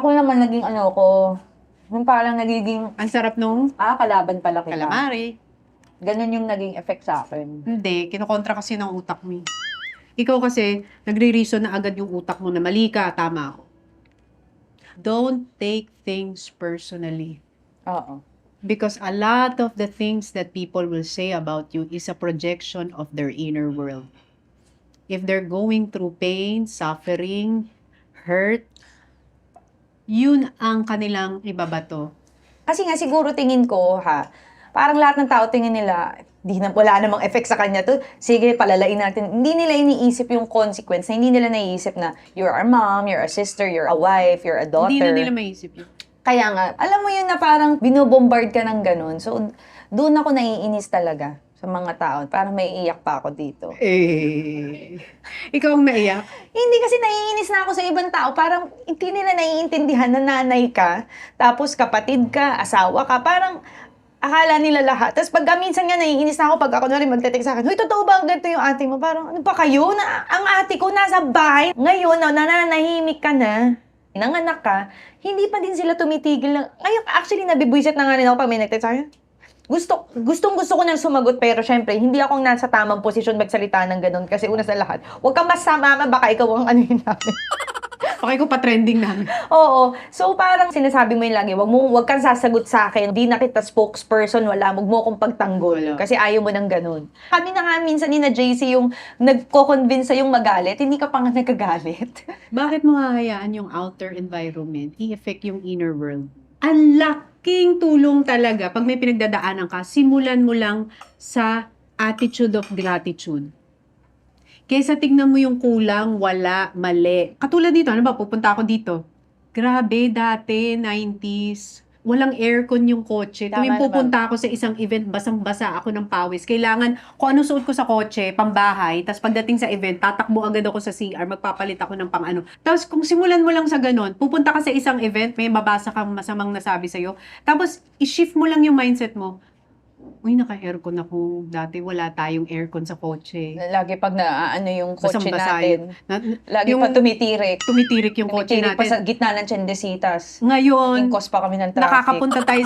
Ako naman naging ano ko, yung parang nagiging, Ang sarap nung kalaban pala kita. calamari. Ganun yung naging effect sa akin. Hindi, kinokontra kasi ng utak mo. Ikaw kasi, nagre-reason na agad yung utak mo na mali ka, tama ako. Don't take things personally. Oo. Because a lot of the things that people will say about you is a projection of their inner world. If they're going through pain, suffering, hurt, yun ang kanilang ibabato. Kasi nga siguro tingin ko parang lahat ng tao tingin nila, wala namang effect sa kanya to. Sige, palalain natin. Hindi nila iniisip yung consequence na hindi nila naiisip na you're a mom, you're a sister, you're a wife, you're a daughter. Hindi na nila maisip yun. Kaya nga, alam mo yun na parang binobombard ka ng ganun. So, doon ako naiinis talaga sa mga tao. Parang may iyak pa ako dito. Ikaw ang naiyak. Hindi kasi naiinis na ako sa ibang tao. Parang hindi nila naiintindihan na nanay ka, tapos kapatid ka, asawa ka. Parang akala nila lahat. Tapos pag minsan nga naiinis na ako pag ako na rin magte-text sa akin, "Hoy, totoo ba ganito yung ate mo?" Parang, ano pa kayo? Ang ate ko nasa bahay. Ngayon, nananahimik ka na. Nanganak ka, hindi pa din sila tumitigil. Ngayon, actually, nabibwisit na nga rin ako pag may nag-text sa akin. Gusto ko nang sumagot, pero syempre, hindi akong nasa tamang posisyon magsalita ng ganun. Kasi una sa lahat, huwag kang masama, baka ikaw ang ano yun namin. Okay ko pa trending namin. Oo. So, parang sinasabi mo yun lagi, wag kang sasagot sa akin, di na kita spokesperson, wag mo akong pagtanggol. Wala. Kasi ayaw mo ng ganun. Kami na nga minsan ni na JC yung nagko-convince sa yung magalit, hindi ka pa nga nagkagalit. Bakit mo hahayaan yung outer environment i-affect yung inner world? Ang laking tulong talaga pag may pinagdadaanan ka, simulan mo lang sa attitude of gratitude. Kaysa tignan mo yung kulang, wala, mali. Katulad dito, ano ba, pupunta ako dito. Grabe, dati, 90s, walang aircon yung kotse. Tama Tuwing pupunta ako sa isang event, basang-basa ako ng pawis. Kailangan, kung anong suot ko sa kotse, pambahay, tapos pagdating sa event, tatakbo agad ako sa CR, magpapalit ako ng pang-ano. Tapos kung simulan mo lang sa ganun, pupunta ka sa isang event, may mabasa kang masamang nasabi sa'yo, tapos i-shift mo lang yung mindset mo. Uy, naka-aircon ako. Dati wala tayong aircon sa kotse. Lagi pag ano yung kotse Basang-basa natin. Lagi yung pa tumitirik. tumitirik yung kotse Tumitirik pa sa natin. gitna ng Tiyendesitas. Ngayon, Ingkos pa kami ng traffic. nakakapunta tayo